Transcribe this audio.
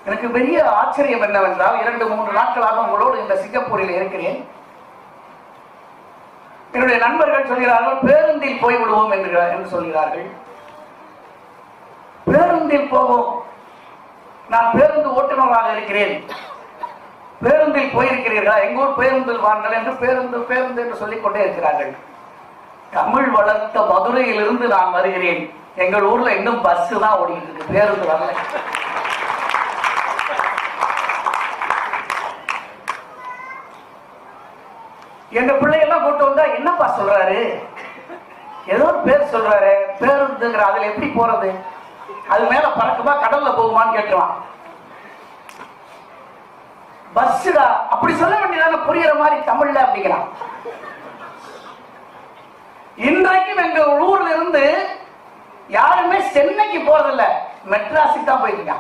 எனக்கு பெரிய ஆச்சரியம் என்னவென்றால் 2-3 நாட்களாக உங்களோடு இந்த சிங்கப்பூரில் இருக்கிறேன். என்னுடைய நண்பர்கள் சொல்கிறார்கள் பேருந்தில் போய் விடுவோம் என்று சொல்கிறார்கள். பேருந்தில் போவோம். நான் பேருந்து ஓட்டுநராக இருக்கிறேன். பேருந்தில் போயிருக்கிறீர்களா? எங்கூர் பேருந்தில் வாருங்கள் என்று பேருந்து என்று சொல்லிக் கொண்டே இருக்கிறார்கள். தமிழ் வளர்த்த மதுரையிலிருந்து நான் வருகிறேன். எங்கள் ஊர்ல இன்னும் பஸ் தான் ஓடிட்டு இருக்கு, பேருந்து வரல. எங்க பிள்ளையெல்லாம் கூட்டு வந்தா என்னப்பா சொல்றாரு, ஏதோ ஒரு பேர் சொல்றாரு, பேருந்துங்கிற அதுல எப்படி போறது, அது மேல பறக்குமா கடல்ல போகுமான்னு கேட்டுருவான். பஸ்டா அப்படி சொல்ல வேண்டியதான புரியுற மாதிரி தமிழ்ல அப்படிங்கிறான். இன்றைக்கும் எங்க ஊர்ல இருந்து யாருமே சென்னைக்கு போறதில்ல, மெட்ராஸுக்கு தான் போயிருக்காங்க.